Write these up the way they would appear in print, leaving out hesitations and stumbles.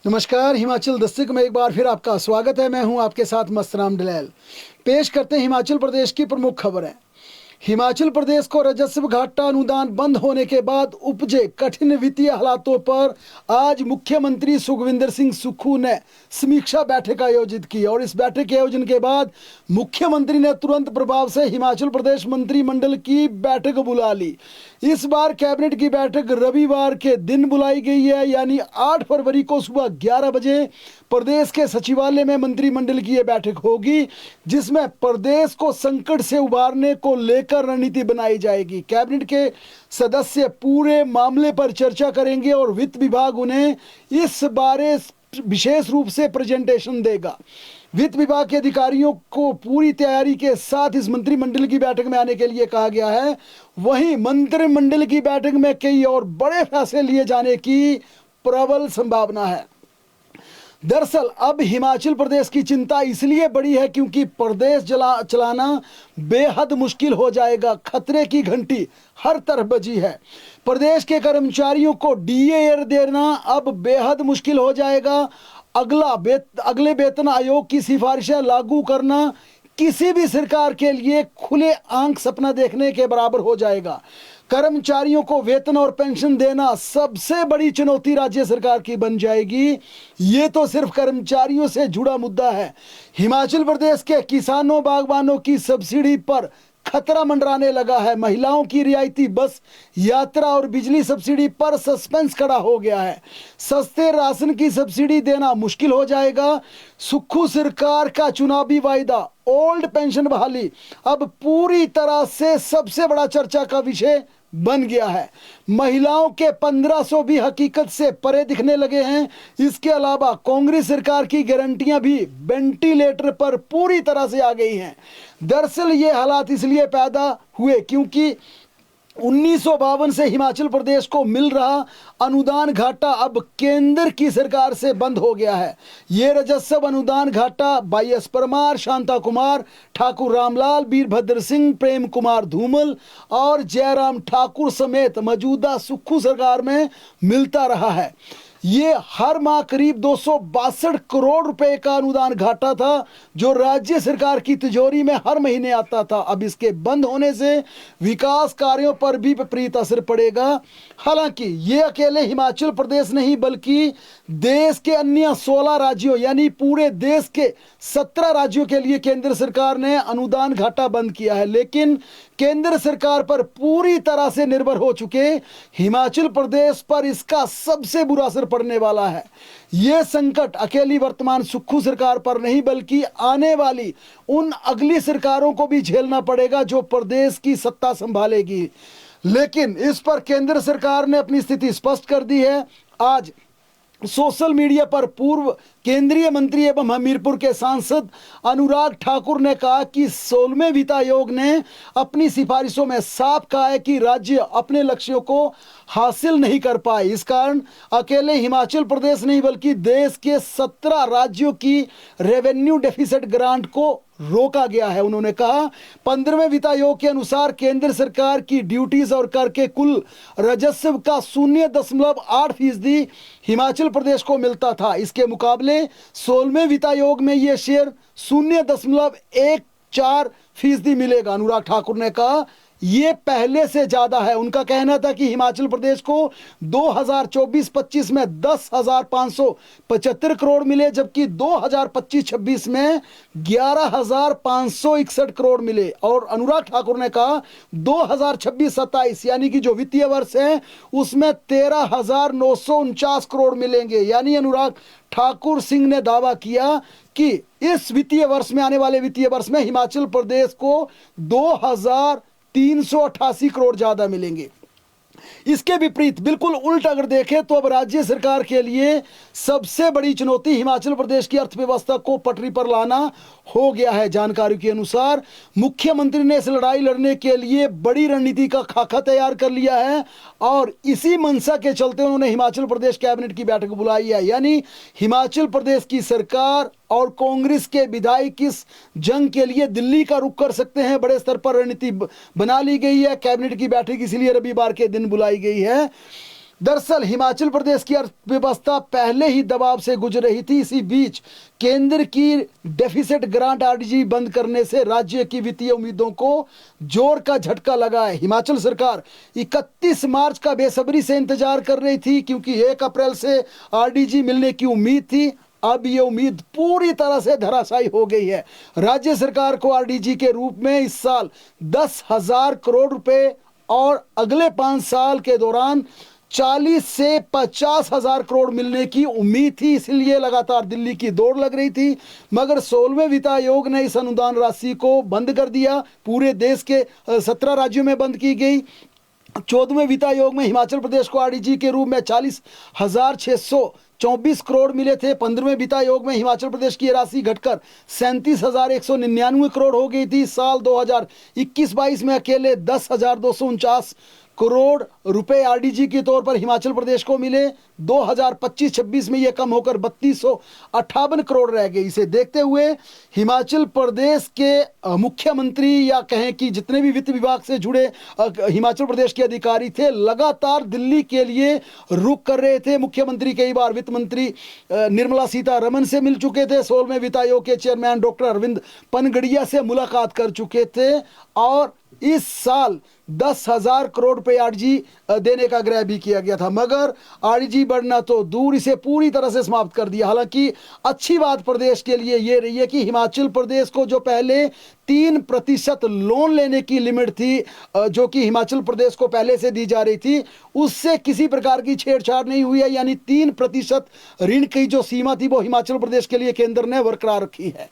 नमस्कार। हिमाचल दस्तक में एक बार फिर आपका स्वागत है। मैं हूं आपके साथ मस्तराम डलैल। पेश करते हैं हिमाचल प्रदेश की प्रमुख खबरें। हिमाचल प्रदेश को राजस्व घाटा अनुदान बंद होने के बाद उपजे कठिन वित्तीय हालातों पर आज मुख्यमंत्री सुखविंदर सिंह सुक्खू ने समीक्षा बैठक आयोजित की और इस बैठक के आयोजन के बाद मुख्यमंत्री ने तुरंत प्रभाव से हिमाचल प्रदेश मंत्रिमंडल की बैठक बुला ली। इस बार कैबिनेट की बैठक रविवार के दिन बुलाई गई है, यानी 8 फरवरी को सुबह 11 बजे प्रदेश के सचिवालय में मंत्रिमंडल की यह बैठक होगी, जिसमें प्रदेश को संकट से उबारने को लेकर रणनीति बनाई जाएगी। कैबिनेट के सदस्य पूरे मामले पर चर्चा करेंगे और वित्त विभाग उन्हें इस बारे विशेष रूप से प्रेजेंटेशन देगा। वित्त विभाग के अधिकारियों को पूरी तैयारी के साथ इस मंत्रिमंडल की बैठक में आने के लिए कहा गया है। वहीं मंत्रिमंडल की बैठक में कई और बड़े फैसले लिए जाने की प्रबल संभावना है। दरअसल अब हिमाचल प्रदेश की चिंता इसलिए बड़ी है क्योंकि प्रदेश चलाना बेहद मुश्किल हो जाएगा। खतरे की घंटी हर तरफ बजी है। प्रदेश के कर्मचारियों को डीए देना अब बेहद मुश्किल हो जाएगा। अगले वेतन आयोग की सिफारिशें लागू करना किसी भी सरकार के लिए खुले आंख सपना देखने के बराबर हो जाएगा। कर्मचारियों को वेतन और पेंशन देना सबसे बड़ी चुनौती राज्य सरकार की बन जाएगी। ये तो सिर्फ कर्मचारियों से जुड़ा मुद्दा है। हिमाचल प्रदेश के किसानों बागवानों की सब्सिडी पर खतरा मंडराने लगा है। महिलाओं की रियायती बस यात्रा और बिजली सब्सिडी पर सस्पेंस खड़ा हो गया है। सस्ते राशन की सब्सिडी देना मुश्किल हो जाएगा। सुक्खू सरकार का चुनावी वायदा ओल्ड पेंशन बहाली अब पूरी तरह से सबसे बड़ा चर्चा का विषय बन गया है। महिलाओं के 1500 भी हकीकत से परे दिखने लगे हैं। इसके अलावा कांग्रेस सरकार की गारंटियां भी वेंटिलेटर पर पूरी तरह से आ गई हैं। दरअसल ये हालात इसलिए पैदा हुए क्योंकि 1952 से हिमाचल प्रदेश को मिल रहा अनुदान घाटा अब केंद्र की सरकार से बंद हो गया है। ये राजस्व अनुदान घाटा YS परमार, शांता कुमार, ठाकुर रामलाल, वीरभद्र सिंह, प्रेम कुमार धूमल और जयराम ठाकुर समेत मौजूदा सुक्खू सरकार में मिलता रहा है। ये हर माह करीब 262 करोड़ रुपए का अनुदान घाटा था जो राज्य सरकार की तिजोरी में हर महीने आता था। अब इसके बंद होने से विकास कार्यों पर भी विपरीत असर पड़ेगा। हालांकि ये अकेले हिमाचल प्रदेश नहीं बल्कि देश के अन्य 16 राज्यों यानी पूरे देश के 17 राज्यों के लिए केंद्र सरकार ने अनुदान घाटा बंद किया है। लेकिन केंद्र सरकार पर पूरी तरह से निर्भर हो चुके हिमाचल प्रदेश पर इसका सबसे बुरा असर पड़ने वाला है। यह संकट अकेली वर्तमान सुक्खू सरकार पर नहीं बल्कि आने वाली उन अगली सरकारों को भी झेलना पड़ेगा जो प्रदेश की सत्ता संभालेगी। लेकिन इस पर केंद्र सरकार ने अपनी स्थिति स्पष्ट कर दी है। आज सोशल मीडिया पर पूर्व केंद्रीय मंत्री एवं हमीरपुर के सांसद अनुराग ठाकुर ने कहा कि 16वें वित्त आयोग ने अपनी सिफारिशों में साफ कहा है कि राज्य अपने लक्ष्यों को हासिल नहीं कर पाए। इस कारण अकेले हिमाचल प्रदेश नहीं बल्कि देश के 17 राज्यों की रेवेन्यू डेफिसिट ग्रांट को रोका गया है। उन्होंने कहा 15वें वित्त आयोग के अनुसार केंद्र सरकार की ड्यूटीज और कर के कुल राजस्व का 0.8% हिमाचल प्रदेश को मिलता था। इसके मुकाबले 16वें वित्त आयोग में यह शेयर 0.14% मिलेगा। अनुराग ठाकुर ने कहा ये पहले से ज्यादा है। उनका कहना था कि हिमाचल प्रदेश को 2024-25 में 10,575 करोड़ मिले जबकि 2025-26 में 11,561 करोड़ मिले। और अनुराग ठाकुर ने कहा 2026-27 यानी कि जो वित्तीय वर्ष है उसमें 13,949 करोड़ मिलेंगे। यानी अनुराग ठाकुर सिंह ने दावा किया कि इस वित्तीय वर्ष में आने वाले वित्तीय वर्ष में हिमाचल प्रदेश को 2,388 करोड़ ज्यादा मिलेंगे। इसके विपरीत बिल्कुल उल्टा अगर देखें तो अब राज्य सरकार के लिए सबसे बड़ी चुनौती हिमाचल प्रदेश की अर्थव्यवस्था को पटरी पर लाना हो गया है। जानकारी के अनुसार मुख्यमंत्री ने इस लड़ाई लड़ने के लिए बड़ी रणनीति का खाका तैयार कर लिया है और इसी मंशा के चलते उन्होंने हिमाचल प्रदेश कैबिनेट की बैठक बुलाई है। यानी हिमाचल प्रदेश की सरकार और कांग्रेस के विधायक इस जंग के लिए दिल्ली का रुख कर सकते हैं। बड़े स्तर पर रणनीति बना ली गई है। कैबिनेट की बैठक इसलिए रविवार के दिन बुलाई गई है। दरअसल हिमाचल प्रदेश की अर्थव्यवस्था पहले ही दबाव से गुजर रही थी। इसी बीच केंद्र की डेफिसिट ग्रांट आरडीजी बंद करने से राज्य की वित्तीय उम्मीदों को जोर का झटका लगा है। हिमाचल सरकार 31 मार्च का बेसब्री से इंतजार कर रही थी, क्योंकि 1 अप्रैल से आरडीजी मिलने की उम्मीद थी। अब ये उम्मीद पूरी तरह से धराशायी हो गई है। राज्य सरकार को आरडीजी के रूप में इस साल 10,000 करोड़ रुपए और अगले 5 साल के दौरान 40 से 50,000 करोड़ मिलने की उम्मीद थी। इसलिए लगातार दिल्ली की दौड़ लग रही थी, मगर 16वें वित्त आयोग ने इस अनुदान राशि को बंद कर दिया। पूरे देश के 17 राज्यों में बंद की गई। 14वें वित्त आयोग में हिमाचल प्रदेश को आरडीजी के रूप में 40,624 करोड़ मिले थे। 15वें वित्त आयोग में हिमाचल प्रदेश की राशि घटकर 37,199 करोड़ हो गई थी। साल 2021-22 में अकेले 10,249 करोड़ रुपए आरडीजी के तौर पर हिमाचल प्रदेश को मिले। 2025-26 में यह कम होकर 3258 करोड़ रह गए। इसे देखते हुए हिमाचल प्रदेश के मुख्यमंत्री या कहें कि जितने भी वित्त विभाग से जुड़े हिमाचल प्रदेश के अधिकारी थे, लगातार दिल्ली के लिए रुख कर रहे थे। मुख्यमंत्री कई बार वित्त मंत्री निर्मला सीतारमण से मिल चुके थे। 16वें वित्त आयोग के चेयरमैन डॉक्टर अरविंद पनगड़िया से मुलाकात कर चुके थे और इस साल 10,000 करोड़ रुपए आरडीजी देने का आग्रह भी किया गया था, मगर आरडीजी बढ़ना तो दूर, इसे पूरी तरह से समाप्त कर दिया। हालांकि अच्छी बात प्रदेश के लिए ये रही है कि हिमाचल प्रदेश को जो पहले 3% लोन लेने की लिमिट थी, जो कि हिमाचल प्रदेश को पहले से दी जा रही थी, उससे किसी प्रकार की छेड़छाड़ नहीं हुई है। यानी 3% ऋण की जो सीमा थी वो हिमाचल प्रदेश के लिए केंद्र ने बरकरार रखी है।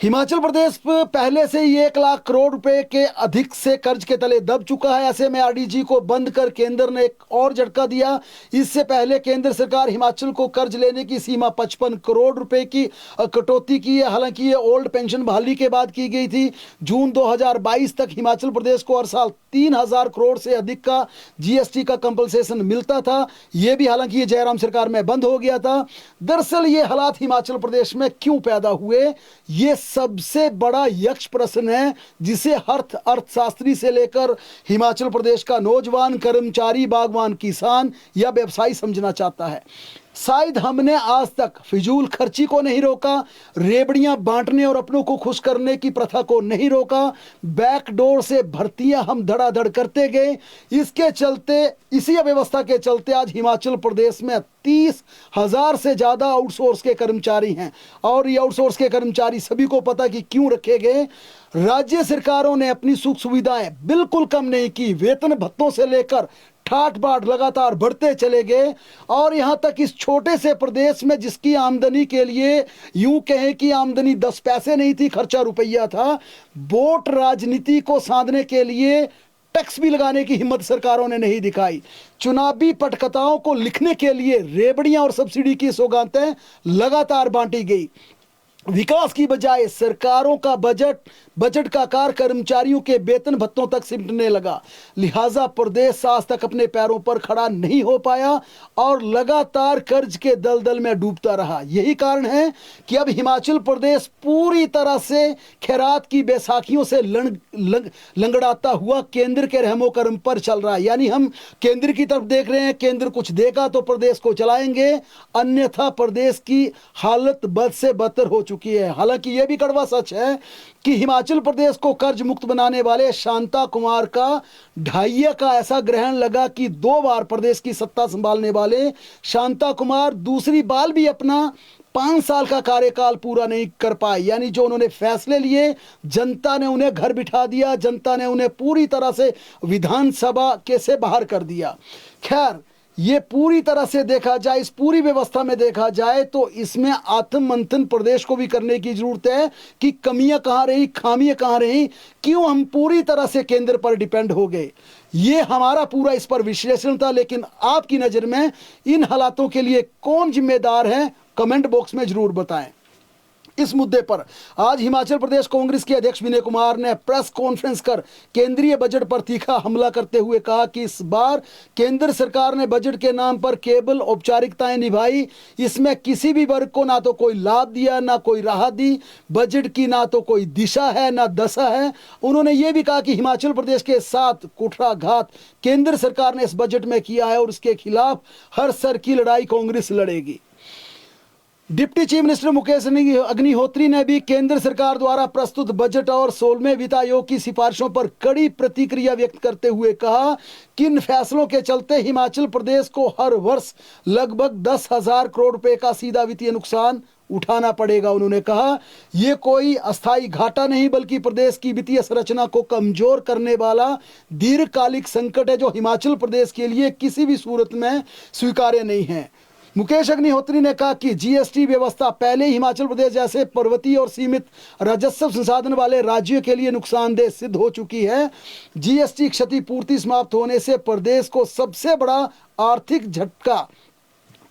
हिमाचल प्रदेश पहले से ही 1 लाख करोड़ रुपए के अधिक से कर्ज के तले दब चुका है। ऐसे में आरडीजी को बंद कर केंद्र ने एक और झटका दिया। इससे पहले केंद्र सरकार हिमाचल को कर्ज लेने की सीमा 55 करोड़ रुपए की कटौती की है। हालांकि ये ओल्ड पेंशन बहाली के बाद की गई थी। जून 2022 तक हिमाचल प्रदेश को हर साल 3,000 करोड़ से अधिक का जीएसटी का कंपनसेशन मिलता था। ये भी हालांकि ये जयराम सरकार में बंद हो गया था। दरअसल ये हालात हिमाचल प्रदेश में क्यों पैदा हुए, ये सबसे बड़ा यक्ष प्रश्न है, जिसे अर्थशास्त्री से लेकर हिमाचल प्रदेश का नौजवान, कर्मचारी, बागवान, किसान या व्यवसायी समझना चाहता है। शायद हमने आज तक फिजूल खर्ची को नहीं रोका, रेबड़ियां बांटने और अपनों को खुश करने की प्रथा को नहीं रोका, बैकडोर से भर्तियां हम धड़ाधड़ करते गए। इसके चलते, इसी अव्यवस्था के चलते आज हिमाचल प्रदेश में 30,000 से ज़्यादा आउटसोर्स के कर्मचारी हैं। और ये आउटसोर्स के कर्मचारी सभी को पता कि क्यों रखे गए। राज्य सरकारों ने अपनी सुख सुविधाएं बिल्कुल कम नहीं की। वेतन भत्तों से लेकर ठाट बाट लगातार बढ़ते चले गए और यहां तक इस छोटे से प्रदेश में जिसकी आमदनी के लिए यूं कहें कि आमदनी 10 पैसे नहीं थी, खर्चा रुपया था, वोट राजनीति को साधने के लिए टैक्स भी लगाने की हिम्मत सरकारों ने नहीं दिखाई। चुनावी पटकथाओं को लिखने के लिए रेबड़ियां और सब्सिडी की सौगातें लगातार बांटी गई। विकास की बजाय सरकारों का बजट का आकार कर्मचारियों के वेतन भत्तों तक सिमटने लगा। लिहाजा प्रदेश आज तक अपने पैरों पर खड़ा नहीं हो पाया और लगातार कर्ज के दलदल में डूबता रहा। यही कारण है कि अब हिमाचल प्रदेश पूरी तरह से खैरात की बैसाखियों से लंगड़ाता हुआ केंद्र के रहमो करम पर चल रहा है। यानी हम केंद्र की तरफ देख रहे हैं, केंद्र कुछ देगा तो प्रदेश को चलाएंगे, अन्यथा प्रदेश की हालत बद से बदतर हो चुकी है। हालांकि यह भी कड़वा सच है कि हिमाचल प्रदेश को कर्ज मुक्त बनाने वाले शांता कुमार का ढाइया का ऐसा ग्रहण लगा कि 2 बार प्रदेश की सत्ता संभालने वाले शांता कुमार दूसरी बार भी अपना 5 साल का कार्यकाल पूरा नहीं कर पाए। यानी जो उन्होंने फैसले लिए, जनता ने उन्हें घर बिठा दिया, जनता ने उन्हें पूरी तरह से विधानसभा के से बाहर कर दिया। खैर, ये पूरी तरह से देखा जाए, इस पूरी व्यवस्था में देखा जाए तो इसमें आत्ममंथन प्रदेश को भी करने की जरूरत है कि कमियां कहां रही, खामियां कहां रही, क्यों हम पूरी तरह से केंद्र पर डिपेंड हो गए। ये हमारा पूरा इस पर विश्लेषण था। लेकिन आपकी नज़र में इन हालातों के लिए कौन जिम्मेदार है, कमेंट बॉक्स में जरूर बताएं। इस मुद्दे पर आज हिमाचल प्रदेश कांग्रेस के अध्यक्ष विनय कुमार ने प्रेस कॉन्फ्रेंस कर केंद्रीय बजट पर तीखा हमला करते हुए कहा कि इस बार केंद्र सरकार ने बजट के नाम पर केवल औपचारिकताएं निभाई। इसमें किसी भी वर्ग को ना तो कोई लाभ दिया, ना कोई राहत दी। बजट की ना तो कोई दिशा है, ना दशा है। उन्होंने ये भी कहा कि हिमाचल प्रदेश के साथ कुठाराघात केंद्र सरकार ने इस बजट में किया है और उसके खिलाफ हर स्तर की लड़ाई कांग्रेस लड़ेगी। Deputy chief minister Mukesh Agnihotri ने भी केंद्र सरकार द्वारा प्रस्तुत बजट और 16वें वित्त आयोग की सिफारिशों पर कड़ी प्रतिक्रिया व्यक्त करते हुए कहा कि इन फैसलों के चलते हिमाचल प्रदेश को हर वर्ष लगभग 10,000 करोड़ रुपए का सीधा वित्तीय नुकसान उठाना पड़ेगा। उन्होंने कहा यह कोई अस्थायी घाटा नहीं बल्कि प्रदेश की वित्तीय संरचना को कमजोर करने वाला दीर्घकालिक संकट है जो हिमाचल प्रदेश के लिए किसी भी सूरत में स्वीकार्य नहीं है। मुकेश अग्निहोत्री ने कहा कि जीएसटी व्यवस्था पहले हिमाचल प्रदेश जैसे पर्वतीय और सीमित राजस्व संसाधन वाले राज्यों के लिए नुकसानदेह सिद्ध हो चुकी है। जीएसटी क्षतिपूर्ति समाप्त होने से प्रदेश को सबसे बड़ा आर्थिक झटका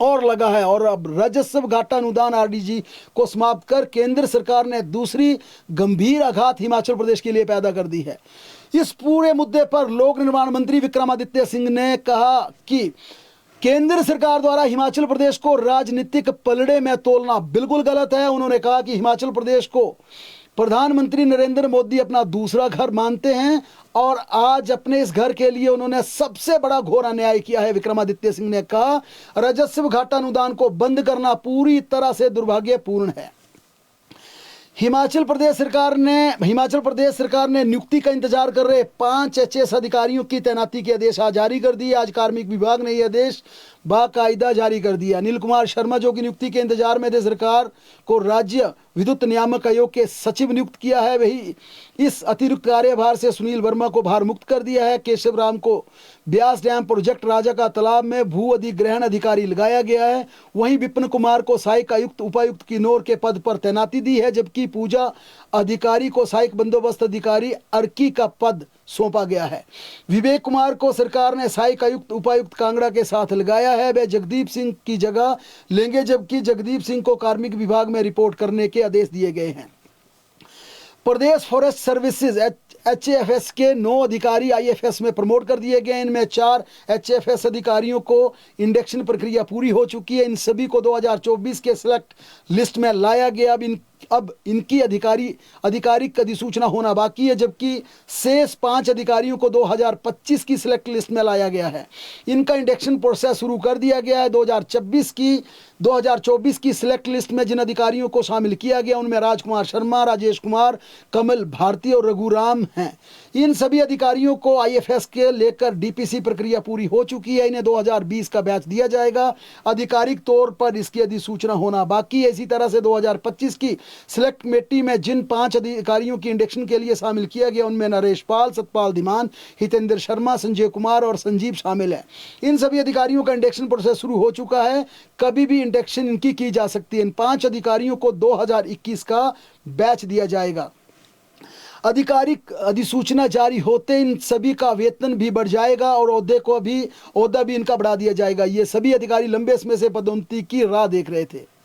और लगा है और अब राजस्व घाटा अनुदान आरडीजी को समाप्त कर केंद्र सरकार ने दूसरी गंभीर आघात हिमाचल प्रदेश के लिए पैदा कर दी है। इस पूरे मुद्दे पर लोक निर्माण मंत्री विक्रमादित्य सिंह ने कहा कि केंद्र सरकार द्वारा हिमाचल प्रदेश को राजनीतिक पलड़े में तोलना बिल्कुल गलत है। उन्होंने कहा कि हिमाचल प्रदेश को प्रधानमंत्री नरेंद्र मोदी अपना दूसरा घर मानते हैं और आज अपने इस घर के लिए उन्होंने सबसे बड़ा घोर अन्याय किया है। विक्रमादित्य सिंह ने कहा राजस्व घाटा अनुदान को बंद करना पूरी तरह से दुर्भाग्यपूर्ण है। हिमाचल प्रदेश सरकार ने नियुक्ति का इंतजार कर रहे 5 एचएएस अधिकारियों की तैनाती के आदेश आज जारी कर दिए। आज कार्मिक विभाग ने यह आदेश बाकायदा जारी कर दिया। अनिल कुमार शर्मा जो कि नियुक्ति के इंतजार में थे, सरकार को राज्य विद्युत नियामक आयोग के सचिव नियुक्त किया है। वही इस अतिरिक्त कार्यभार से सुनील वर्मा को भार मुक्त कर दिया है। केशव राम को ब्यास डैम प्रोजेक्ट राजा का तालाब में भू अधिग्रहण अधिकारी लगाया गया है। वहीं विपिन कुमार को सहायक आयुक्त उपायुक्त किन्नौर के पद पर तैनाती दी है, जबकि पूजा अधिकारी को सहायक बंदोबस्त अधिकारी अर्की का पद सौंपा गया है। विवेक कुमार को सरकार ने सहायक आयुक्त उपायुक्त कांगड़ा के साथ लगाया है। वे जगदीप सिंह की जगह लेंगे, जबकि जगदीप सिंह को कार्मिक विभाग में रिपोर्ट करने के आदेश दिए गए हैं। प्रदेश फॉरेस्ट सर्विसेज एचएफएस के 9 अधिकारी आईएफएस में प्रमोट कर दिए गए। इनमें 4 एचएफएस अधिकारियों को इंडक्शन प्रक्रिया पूरी हो चुकी है। इन सभी को 2024 के सिलेक्ट लिस्ट में लाया गया। अब इनकी आधिकारिक अधिसूचना होना बाकी है, जबकि शेष 5 अधिकारियों को 2025 की सिलेक्ट लिस्ट में लाया गया है। इनका इंडक्शन प्रोसेस शुरू कर दिया गया है। 2024 की सिलेक्ट लिस्ट में जिन अधिकारियों को शामिल किया गया उनमें राजकुमार शर्मा, राजेश कुमार, कमल भारती और रघुराम हैं। इन सभी अधिकारियों को आईएफएस के लेकर डीपीसी प्रक्रिया पूरी हो चुकी है। इन्हें 2020 का बैच दिया जाएगा। आधिकारिक तौर पर इसकी अधिसूचना होना बाकी है। इसी तरह से 2025 की सिलेक्ट कमेटी में जिन 5 अधिकारियों की इंडक्शन के लिए शामिल किया गया उनमें नरेश पाल, सतपाल धीमान, हितेंद्र शर्मा, संजय कुमार और संजीव शामिल हैं। इन सभी अधिकारियों का इंडक्शन प्रोसेस शुरू हो चुका है। कभी भी इंडक्शन इनकी की जा सकती है। इन 5 अधिकारियों को 2021 का बैच दिया जाएगा। आधिकारिक अधिसूचना जारी होते इन सभी का वेतन भी बढ़ जाएगा और ओहदा भी इनका बढ़ा दिया जाएगा। ये सभी अधिकारी लंबे समय से पदोन्नति की राह देख रहे थे।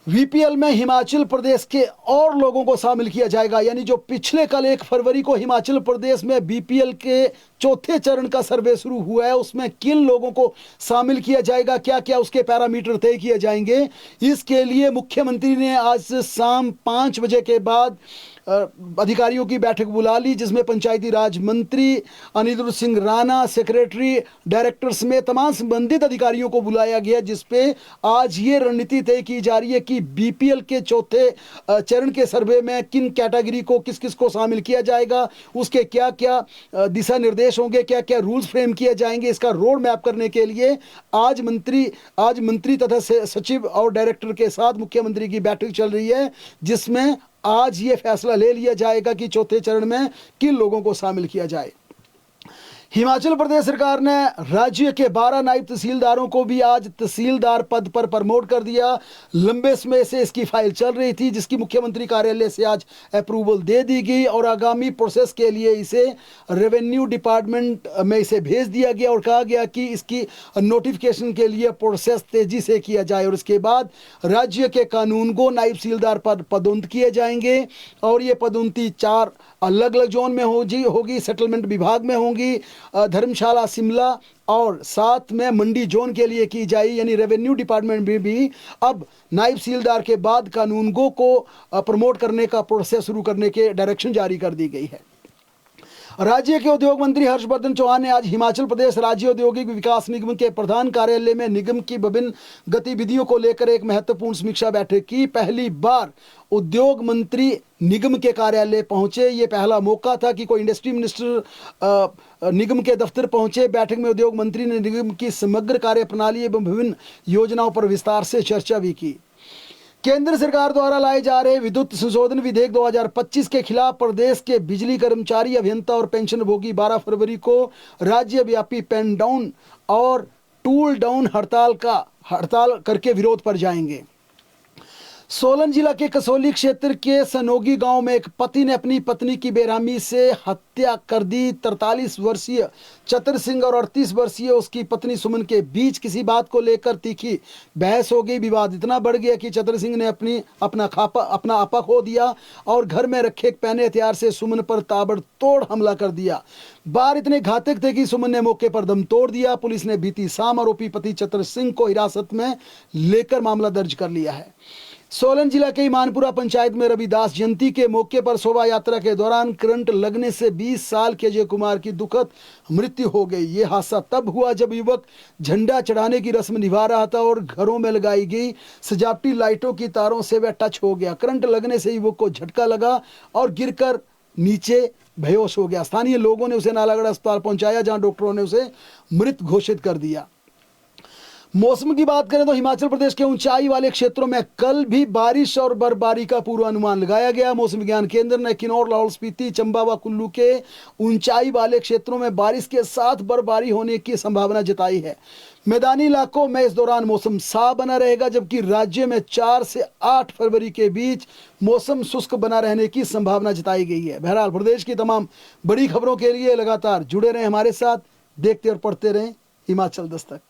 वीपीएल में हिमाचल प्रदेश के और लोगों को शामिल किया जाएगा, यानी जो पिछले कल 1 फरवरी को हिमाचल प्रदेश में बीपीएल के चौथे चरण का सर्वे शुरू हुआ है, उसमें किन लोगों को शामिल किया जाएगा, क्या क्या उसके पैरामीटर तय किए जाएंगे। इसके लिए मुख्यमंत्री ने आज शाम 5 बजे के बाद अधिकारियों की बैठक बुला ली, जिसमें पंचायती राज मंत्री अनिरुद्ध सिंह राणा, सेक्रेटरी, डायरेक्टर समेत तमाम संबंधित अधिकारियों को बुलाया गया, जिसपे आज ये रणनीति तय की जा रही है कि बीपीएल के चौथे चरण के सर्वे में किन कैटेगरी को किस किस को शामिल किया जाएगा, उसके क्या क्या दिशा निर्देश होंगे, क्या क्या रूल्स फ्रेम किए जाएंगे। इसका रोड मैप करने के लिए आज मंत्री तथा सचिव और डायरेक्टर के साथ मुख्यमंत्री की बैठक चल रही है, जिसमें आज ये फैसला ले लिया जाएगा कि चौथे चरण में किन लोगों को शामिल किया जाए। हिमाचल प्रदेश सरकार ने राज्य के 12 नायब तहसीलदारों को भी आज तहसीलदार पद पर प्रमोट कर दिया। लंबे समय से इसकी फाइल चल रही थी, जिसकी मुख्यमंत्री कार्यालय से आज अप्रूवल दे दी गई और आगामी प्रोसेस के लिए इसे रेवेन्यू डिपार्टमेंट में इसे भेज दिया गया और कहा गया कि इसकी नोटिफिकेशन के लिए प्रोसेस तेजी से किया जाए और इसके बाद राज्य के कानूनगो नायब तहसीलदार पर पदोन्नत किए जाएंगे और ये पदोन्नति 4 अलग अलग जोन में होगी। सेटलमेंट विभाग में होंगी, धर्मशाला शिमला और साथ में मंडी जोन के लिए की जाए। यानी रेवेन्यू डिपार्टमेंट में भी अब नायब तहसीलदार के बाद कानूनगो को प्रमोट करने का प्रोसेस शुरू करने के डायरेक्शन जारी कर दी गई है। राज्य के उद्योग मंत्री हर्षवर्धन चौहान ने आज हिमाचल प्रदेश राज्य औद्योगिक विकास निगम के प्रधान कार्यालय में निगम की विभिन्न गतिविधियों को लेकर एक महत्वपूर्ण समीक्षा बैठक की। पहली बार उद्योग मंत्री निगम के कार्यालय पहुंचे। ये पहला मौका था कि कोई इंडस्ट्री मिनिस्टर निगम के दफ्तर पहुंचे। बैठक में उद्योग मंत्री ने निगम की समग्र कार्य प्रणाली एवं विभिन्न योजनाओं पर विस्तार से चर्चा भी की। केंद्र सरकार द्वारा लाए जा रहे विद्युत संशोधन विधेयक 2025 के खिलाफ प्रदेश के बिजली कर्मचारी, अभियंता और पेंशनभोगी 12 फरवरी को राज्यव्यापी पेन डाउन और टूल डाउन हड़ताल करके विरोध पर जाएंगे। सोलन जिला के कसौली क्षेत्र के सनोगी गांव में एक पति ने अपनी पत्नी की बेरहमी से हत्या कर दी। 43 वर्षीय चतर सिंह और 38 वर्षीय उसकी पत्नी सुमन के बीच किसी बात को लेकर तीखी बहस हो गई। विवाद इतना बढ़ गया कि चतर सिंह ने अपना आपा खो दिया और घर में रखे एक पैने हथियार से सुमन पर ताबड़तोड़ हमला कर दिया। बार इतने घातक थे कि सुमन ने मौके पर दम तोड़ दिया। पुलिस ने बीती शाम आरोपी पति चतर सिंह को हिरासत में लेकर मामला दर्ज कर लिया है। सोलन जिला के ईमानपुरा पंचायत में रविदास जयंती के मौके पर शोभा यात्रा के दौरान करंट लगने से 20 साल के अजय कुमार की दुखद मृत्यु हो गई। ये हादसा तब हुआ जब युवक झंडा चढ़ाने की रस्म निभा रहा था और घरों में लगाई गई सजावटी लाइटों की तारों से वह टच हो गया। करंट लगने से युवक को झटका लगा और गिरकर नीचे बेहोश हो गया। स्थानीय लोगों ने उसे नालागढ़ अस्पताल पहुंचाया, जहां डॉक्टरों ने उसे मृत घोषित कर दिया। मौसम की बात करें तो हिमाचल प्रदेश के ऊंचाई वाले क्षेत्रों में कल भी बारिश और बर्फबारी का पूर्वानुमान लगाया गया। मौसम विज्ञान केंद्र ने किन्नौर, लाहौल स्पीति, चंबा व कुल्लू के ऊंचाई वाले क्षेत्रों में बारिश के साथ बर्फबारी होने की संभावना जताई है। मैदानी इलाकों में इस दौरान मौसम साफ बना रहेगा, जबकि राज्य में 4 से 8 फरवरी के बीच मौसम शुष्क बना रहने की संभावना जताई गई है। बहरहाल प्रदेश की तमाम बड़ी खबरों के लिए लगातार जुड़े रहें हमारे साथ। देखते और पढ़ते रहें हिमाचल दस्तक।